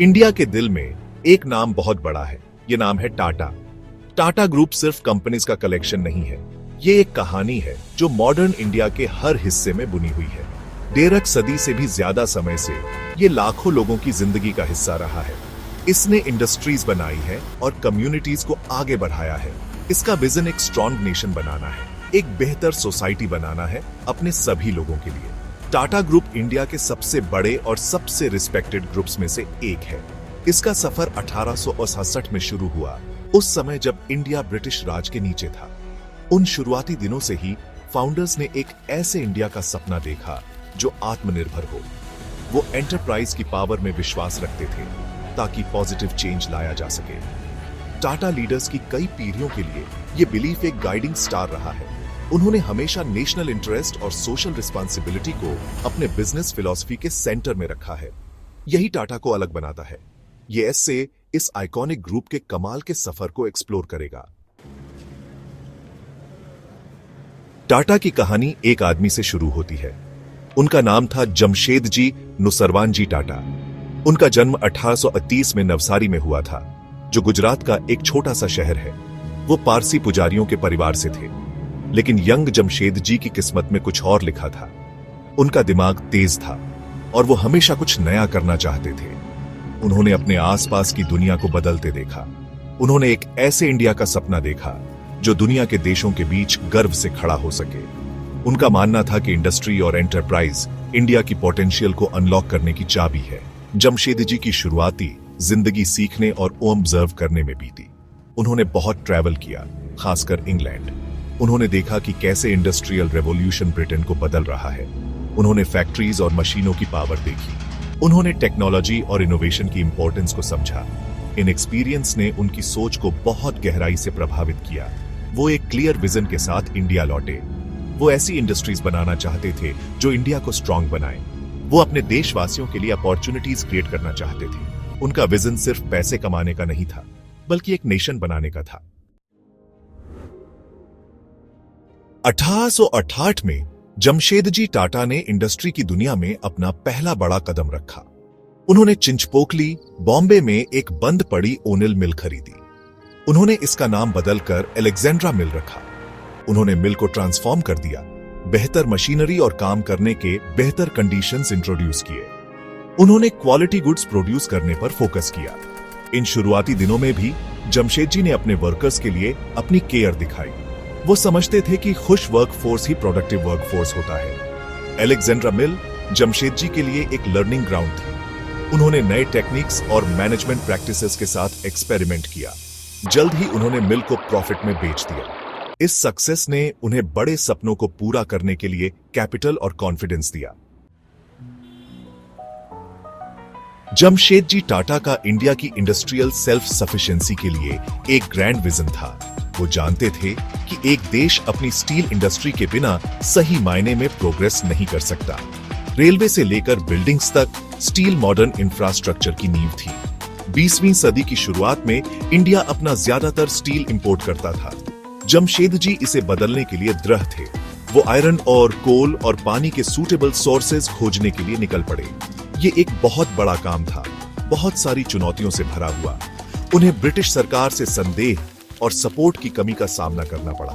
India के दिल में एक नाम बहुत बड़ा है। ये नाम है टाटा। टाटा ग्रुप सिर्फ कंपनीज का कलेक्शन नहीं है, ये एक कहानी है जो मॉडर्न इंडिया के हर हिस्से में बुनी हुई है। 1.5 सदी से भी ज्यादा समय से ये लाखों लोगों की जिंदगी का हिस्सा रहा है। इसने इंडस्ट्रीज बनाई है और कम्युनिटीज को आगे बढ़ाया है। इसका विजन एक स्ट्रॉन्ग नेशन बनाना है, एक बेहतर सोसाइटी बनाना है अपने सभी लोगों के लिए। टाटा ग्रुप इंडिया के सबसे बड़े और सबसे रिस्पेक्टेड ग्रुप्स में से एक है। इसका सफर 1868 में शुरू हुआ, उस समय जब इंडिया ब्रिटिश राज के नीचे था। उन शुरुआती दिनों से ही फाउंडर्स ने एक ऐसे इंडिया का सपना देखा जो आत्मनिर्भर हो। वो एंटरप्राइज की पावर में विश्वास रखते थे ताकि पॉजिटिव चेंज लाया जा सके। टाटा लीडर्स की कई पीढ़ियों के लिए ये बिलीफ एक गाइडिंग स्टार रहा है। उन्होंने हमेशा नेशनल इंटरेस्ट और सोशल रिस्पांसिबिलिटी को अपने बिजनेस फिलॉसफी के सेंटर में रखा है। यही टाटा को अलग बनाता है। ये एस्से इस आइकॉनिक ग्रुप के कमाल के सफर को एक्सप्लोर करेगा। टाटा की कहानी एक आदमी से शुरू होती है। उनका नाम था जमशेदजी नुसरवानजी टाटा। उनका जन्म 1830 में नवसारी में हुआ था, जो गुजरात का एक छोटा सा शहर है। वो पारसी पुजारियों के परिवार से थे, लेकिन यंग जमशेदजी की किस्मत में कुछ और लिखा था। उनका दिमाग तेज था और वो हमेशा कुछ नया करना चाहते थे। उन्होंने अपने आसपास की दुनिया को बदलते देखा। उन्होंने एक ऐसे इंडिया का सपना देखा जो दुनिया के देशों के बीच गर्व से खड़ा हो सके। उनका मानना था कि इंडस्ट्री और एंटरप्राइज इंडिया की पोटेंशियल को अनलॉक करने की चाबी है। जमशेदजी की शुरुआती जिंदगी सीखने और ऑब्जर्व करने में बीती। उन्होंने बहुत ट्रैवल किया, खासकर इंग्लैंड। उन्होंने देखा कि कैसे इंडस्ट्रियल रेवोल्यूशन ब्रिटेन को बदल रहा है। उन्होंने फैक्ट्रीज और मशीनों की पावर देखी। उन्होंने टेक्नोलॉजी और इनोवेशन की इंपॉर्टेंस को समझा। इन एक्सपीरियंस ने उनकी सोच को बहुत गहराई से प्रभावित किया। वो एक क्लियर विजन के साथ इंडिया लौटे। वो ऐसी इंडस्ट्रीज बनाना चाहते थे जो इंडिया को स्ट्रांग बनाए। वो अपने देशवासियों के लिए अपॉर्चुनिटीज क्रिएट करना चाहते थे। उनका विजन सिर्फ पैसे कमाने का नहीं था, बल्कि एक नेशन बनाने का था। 1868 में जमशेदजी टाटा ने इंडस्ट्री की दुनिया में अपना पहला बड़ा कदम रखा। उन्होंने चिंचपोकली, बॉम्बे में एक बंद पड़ी ओनिल मिल खरीदी। उन्होंने इसका नाम बदलकर अलेक्जेंड्रा मिल रखा। उन्होंने मिल को ट्रांसफॉर्म कर दिया, बेहतर मशीनरी और काम करने के बेहतर कंडीशंस इंट्रोड्यूस किए। उन्होंने क्वालिटी गुड्स प्रोड्यूस करने पर फोकस किया। इन शुरुआती दिनों में भी जमशेदजी ने अपने वर्कर्स के लिए अपनी केयर दिखाई। वो समझते थे कि खुश वर्कफोर्स ही प्रोडक्टिव वर्कफोर्स होता है। अलेक्जेंड्रा मिल जमशेदजी के लिए एक लर्निंग ग्राउंड थी। उन्होंने नए टेक्निक्स और मैनेजमेंट प्रैक्टिसेस के साथ एक्सपेरिमेंट किया। जल्द ही उन्होंने मिल को प्रॉफिट में बेच दिया। इस सक्सेस ने उन्हें बड़े सपनों को पूरा करने के लिए कैपिटल और कॉन्फिडेंस दिया। जमशेदजी टाटा का इंडिया की इंडस्ट्रियल सेल्फ सफिशिएंसी के लिए एक ग्रैंड विजन था। वो जानते थे कि एक देश अपनी स्टील इंडस्ट्री के बिना सही मायने में प्रोग्रेस नहीं कर सकता। रेलवे से लेकर बिल्डिंग्स तक स्टील मॉडर्न इंफ्रास्ट्रक्चर की नींव थी। 20वीं सदी की शुरुआत में इंडिया अपना ज्यादातर स्टील इंपोर्ट करता था। जमशेदजी इसे बदलने के लिए दृढ़ थे। वो आयरन और कोल और पानी के सूटेबल सोर्सेज खोजने के लिए निकल पड़े। ये एक बहुत बड़ा काम था, बहुत सारी चुनौतियों से भरा हुआ। उन्हें ब्रिटिश सरकार से संदेह और सपोर्ट की कमी का सामना करना पड़ा।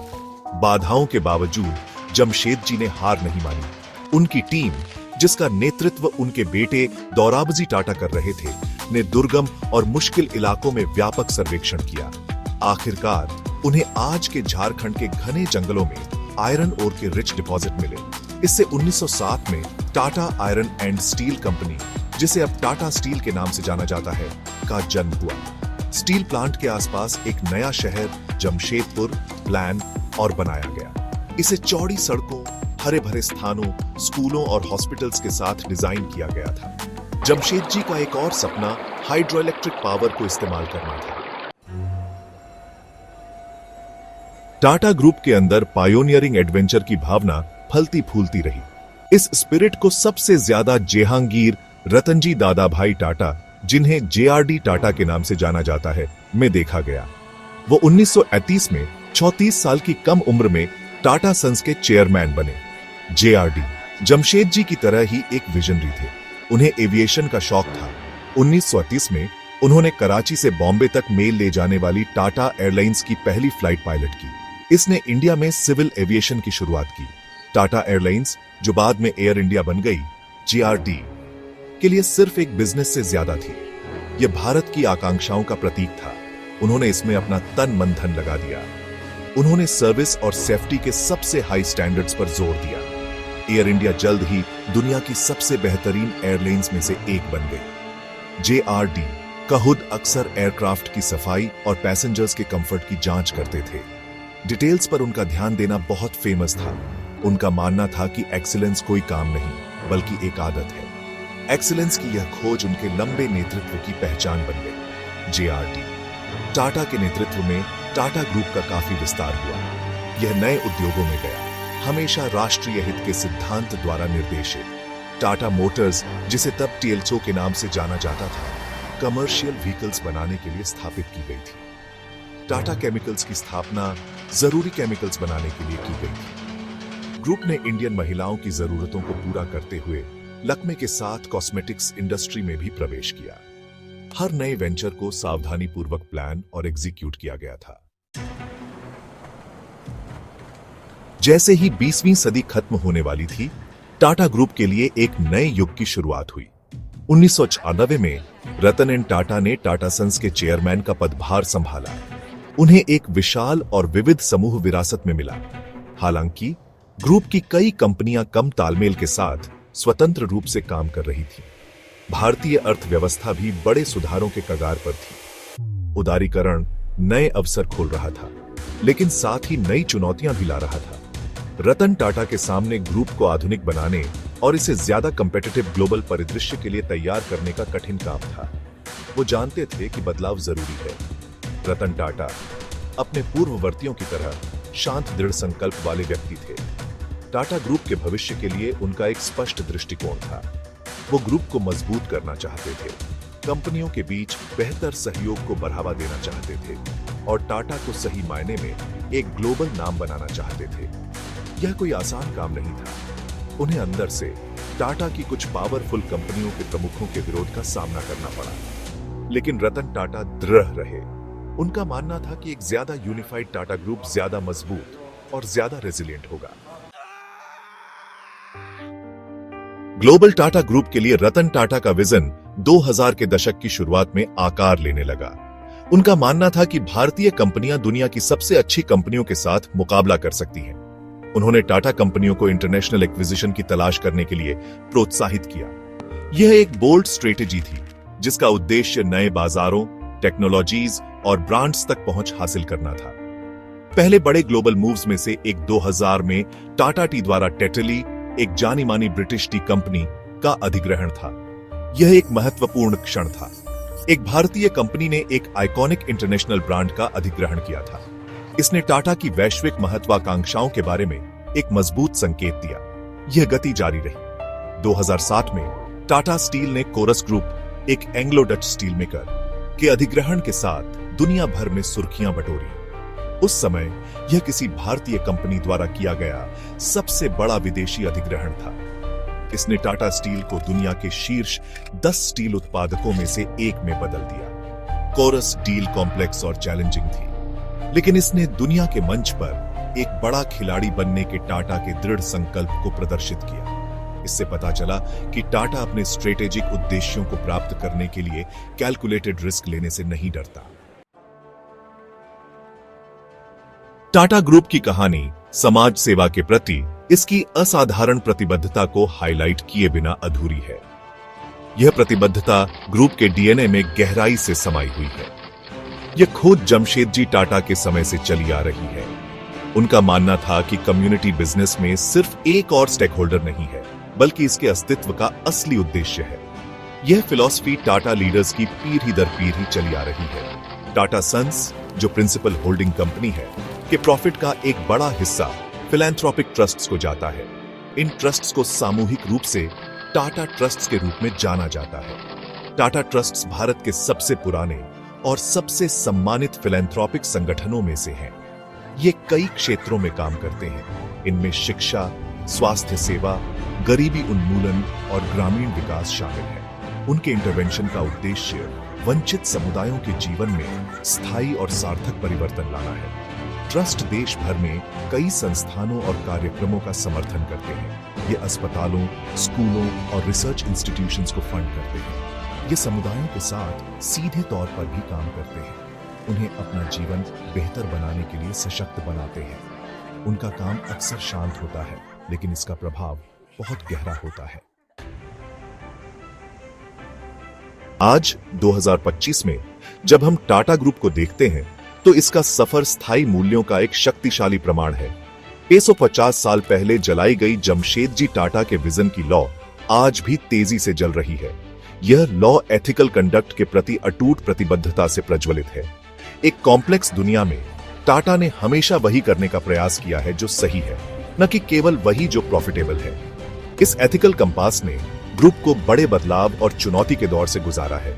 बाधाओं के बावजूद जमशेदजी ने हार नहीं मानी। उनकी टीम, जिसका नेतृत्व उनके बेटे दोराबजी टाटा कर रहे थे, ने दुर्गम और मुश्किल इलाकों में व्यापक सर्वेक्षण किया। आखिरकार उन्हें आज के झारखंड के घने जंगलों में आयरन ओर के रिच डिपॉजिट मिले। इससे 1907 में Tata iron and steel company, जिसे अब टाटा स्टील के नाम से जाना जाता है, का जन्म हुआ। स्टील प्लांट के आसपास एक नया शहर जमशेदपुर प्लान और बनाया गया। इसे चौड़ी सड़कों, हरे भरे स्थानों, स्कूलों और हॉस्पिटल्स के साथ डिजाइन किया गया था। जमशेदजी का एक और सपना हाइड्रोइलेक्ट्रिक पावर को इस्तेमाल करना था। टाटा ग्रुप के अंदर पायोनियरिंग एडवेंचर की भावना फलती फूलती रही। इस स्पिरिट को सबसे ज्यादा जेहांगीर रतनजी दादाभाई टाटा, जिन्हें जेआरडी टाटा के नाम से जाना जाता है, में देखा गया। वो 1938 में 34 साल की कम उम्र में टाटा सन्स के चेयरमैन बने। जेआरडी जमशेदजी की तरह ही एक विजनरी थे। उन्हें एविएशन का शौक था। 1938 में उन्होंने कराची से बॉम्बे तक मेल ले जाने वाली टाटा एयरलाइंस की पहली फ्लाइट पायलट की। इसने इंडिया में सिविल एविएशन की शुरुआत की। टाटा एयरलाइंस, जो बाद में एयर इंडिया बन गई, GRD, के लिए सिर्फ एक बिजनेस से ज्यादा थी। यह भारत की आकांक्षाओं का प्रतीक था। उन्होंने इसमें अपना तन मन धन लगा दिया। उन्होंने सर्विस और सेफ्टी के सबसे हाई स्टैंडर्ड्स पर जोर दिया। एयर इंडिया जल्द ही दुनिया की सबसे बेहतरीन एयरलाइंस में से एक बन गई। JRD का हुड अक्सर एयरक्राफ्ट की सफाई और पैसेंजर्स के कंफर्ट की जांच करते थे। डिटेल्स पर उनका ध्यान देना बहुत फेमस था। उनका मानना था कि एक्सीलेंस कोई काम नहीं बल्कि एक आदत है। एक्सीलेंस की यह खोज उनके लंबे नेतृत्व की पहचान बन गई। JRD टाटा के नेतृत्व में टाटा ग्रुप का काफी विस्तार हुआ। यह नए उद्योगों में गया, हमेशा राष्ट्रीय हित के सिद्धांत द्वारा निर्देशित। टाटा मोटर्स, जिसे तब TLSO के नाम से जाना जाता था, कमर्शियल व्हीकल्स बनाने के लिए स्थापित की गई थी। टाटा केमिकल्स की स्थापना जरूरी केमिकल्स बनाने के लिए की गई थी। ग्रुप ने इंडियन महिलाओं की जरूरतों को पूरा करते हुए लक्मे के साथ कॉस्मेटिक्स इंडस्ट्री में भी प्रवेश किया। हर नए वेंचर को सावधानी पूर्वक प्लान और एग्जीक्यूट किया गया था। जैसे ही 20वीं सदी खत्म होने वाली थी, टाटा ग्रुप के लिए एक नए युग की शुरुआत हुई। 1996 में रतन एन टाटा ने टाटा सन्स के चेयरमैन का पदभार संभाला। उन्हें एक विशाल और विविध समूह विरासत में मिला। हालांकि ग्रुप की कई कंपनियां कम तालमेल के साथ स्वतंत्र रूप से काम कर रही थी। भारतीय अर्थव्यवस्था भी बड़े सुधारों के कगार पर थी। उदारीकरण नए अवसर खोल रहा था, लेकिन साथ ही नई चुनौतियां भी ला रहा था। रतन टाटा के सामने ग्रुप को आधुनिक बनाने और इसे ज्यादा कम्पिटिटिव ग्लोबल परिदृश्य के लिए तैयार करने का कठिन काम था। वो जानते थे कि बदलाव जरूरी है। रतन टाटा अपने पूर्ववर्तियों की तरह शांत दृढ़ संकल्प वाले व्यक्ति थे। टाटा ग्रुप के भविष्य के लिए उनका एक स्पष्ट दृष्टिकोण था। वो ग्रुप को मजबूत करना चाहते थे, कंपनियों के बीच बेहतर सहयोग को बढ़ावा देना चाहते थे और टाटा को सही मायने में एक ग्लोबल नाम बनाना चाहते थे। यह कोई आसान काम नहीं था। उन्हें अंदर से टाटा की कुछ पावरफुल कंपनियों के प्रमुखों के विरोध का सामना करना पड़ा, लेकिन रतन टाटा दृढ़ रहे। उनका मानना था कि एक ज्यादा यूनिफाइड टाटा ग्रुप ज्यादा मजबूत और ज्यादा रेजिलिएंट होगा। ग्लोबल टाटा ग्रुप के लिए रतन टाटा का विजन 2000 के दशक की शुरुआत में आकार लेने लगा। उनका मानना था कि भारतीय कंपनियां दुनिया की सबसे अच्छी कंपनियों के साथ मुकाबला कर सकती हैं। उन्होंने टाटा कंपनियों को इंटरनेशनल एक्विजिशन की तलाश करने के लिए प्रोत्साहित किया। यह एक बोल्ड स्ट्रेटेजी थी जिसका उद्देश्य नए बाजारों, टेक्नोलॉजीज और ब्रांड्स तक पहुंच हासिल करना था। पहले बड़े ग्लोबल मूव्स में से एक 2000 में टाटा टी द्वारा टेटली, एक जानी मानी ब्रिटिश टी कंपनी, का अधिग्रहण था। यह एक महत्वपूर्ण क्षण था। एक भारतीय कंपनी ने एक आइकॉनिक इंटरनेशनल ब्रांड का अधिग्रहण किया था। इसने टाटा की वैश्विक महत्वाकांक्षाओं के बारे में एक मजबूत संकेत दिया। यह गति जारी रही। 2007 में टाटा स्टील ने कोरस ग्रुप, एक एंग्लो डच स्टील मेकर, के अधिग्रहण के साथ दुनिया भर में सुर्खियां बटोरी। उस समय यह किसी भारतीय कंपनी द्वारा किया गया सबसे बड़ा विदेशी अधिग्रहण था। इसने टाटा स्टील को दुनिया के शीर्ष 10 स्टील उत्पादकों में से एक में बदल दिया। कोरस डील कॉम्प्लेक्स और चैलेंजिंग थी, लेकिन इसने दुनिया के मंच पर एक बड़ा खिलाड़ी बनने के टाटा के दृढ़ संकल्प को प्रदर्शित किया। इससे पता चला कि टाटा अपने स्ट्रेटेजिक उद्देश्यों को प्राप्त करने के लिए कैलकुलेटेड रिस्क लेने से नहीं डरता। टाटा ग्रुप की कहानी समाज सेवा के प्रति इसकी असाधारण प्रतिबद्धता को हाईलाइट किए बिना अधूरी है। यह प्रतिबद्धता ग्रुप के डीएनए में गहराई से समाई हुई है। यह खुद जमशेदजी टाटा के समय से चली आ रही है। उनका मानना था कि कम्युनिटी बिजनेस में सिर्फ एक और स्टेक होल्डर नहीं है, बल्कि इसके अस्तित्व का असली उद्देश्य है। यह फिलॉसफी टाटा लीडर्स की पीढ़ी दर पीढ़ी चली आ रही है। टाटा सन्स, जो प्रिंसिपल होल्डिंग कंपनी है, के प्रॉफिट का एक बड़ा हिस्सा फिलैंथ्रोपिक ट्रस्ट्स को जाता है। इन ट्रस्ट्स को सामूहिक रूप से टाटा ट्रस्ट्स के रूप में जाना जाता है। टाटा ट्रस्ट्स भारत के सबसे पुराने और सबसे सम्मानित फिलैंथ्रोपिक संगठनों में से हैं। ये कई क्षेत्रों में काम करते हैं। इनमें शिक्षा, स्वास्थ्य सेवा, गरीबी उन्मूलन और ग्रामीण विकास शामिल है। उनके इंटरवेंशन का उद्देश्य वंचित समुदायों के जीवन में स्थायी और सार्थक परिवर्तन लाना है। ट्रस्ट देश भर में कई संस्थानों और कार्यक्रमों का समर्थन करते हैं। ये अस्पतालों, स्कूलों और रिसर्च इंस्टीट्यूशंस को फंड करते हैं। ये समुदायों के साथ सीधे तौर पर भी काम करते हैं, उन्हें अपना जीवन बेहतर बनाने के लिए सशक्त बनाते हैं। उनका काम अक्सर शांत होता है, लेकिन इसका प्रभाव बहुत गहरा होता है। आज 2025 में जब हम टाटा ग्रुप को देखते हैं तो इसका सफर स्थायी मूल्यों का एक शक्तिशाली प्रमाण है। 150 साल पहले जलाई गई जमशेदजी टाटा के विजन की लौ आज भी तेजी से जल रही है। यह लौ एथिकल कंडक्ट के प्रति अटूट प्रतिबद्धता से प्रज्वलित है। एक कॉम्प्लेक्स दुनिया में टाटा ने हमेशा वही करने का प्रयास किया है जो सही है, न कि केवल वही जो प्रॉफिटेबल है। इस एथिकल कंपास ने ग्रुप को बड़े बदलाव और चुनौती के दौर से गुजारा है।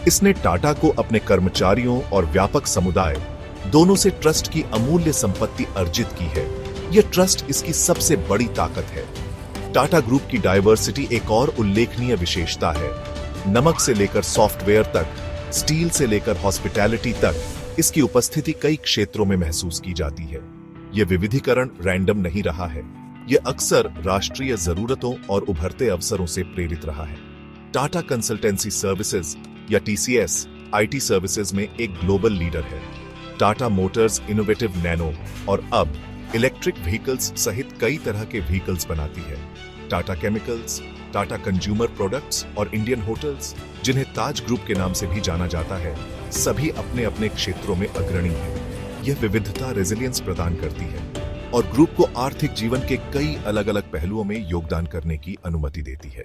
इसने टाटा को अपने कर्मचारियों और व्यापक समुदाय दोनों से ट्रस्ट की अमूल्य संपत्ति अर्जित की है। यह ट्रस्ट इसकी सबसे बड़ी ताकत है। टाटा ग्रुप की डायवर्सिटी एक और उल्लेखनीय विशेषता है। नमक से लेकर सॉफ्टवेयर तक, स्टील से लेकर हॉस्पिटैलिटी तक इसकी उपस्थिति कई क्षेत्रों में महसूस की जाती है। यह विविधीकरण रैंडम नहीं रहा है, यह अक्सर राष्ट्रीय जरूरतों और उभरते अवसरों से प्रेरित रहा है। टाटा कंसल्टेंसी सर्विसेज या टीसीएस आईटी सर्विसेज में एक ग्लोबल लीडर है। टाटा मोटर्स इनोवेटिव नैनो और अब इलेक्ट्रिक व्हीकल्स सहित कई तरह के व्हीकल्स बनाती है। Tata chemicals, Tata consumer products और इंडियन होटल्स, जिन्हें ताज ग्रुप के नाम से भी जाना जाता है, सभी अपने अपने क्षेत्रों में अग्रणी हैं। यह विविधता रेजिलियंस प्रदान करती है और ग्रुप को आर्थिक जीवन के कई अलग अलग पहलुओं में योगदान करने की अनुमति देती है।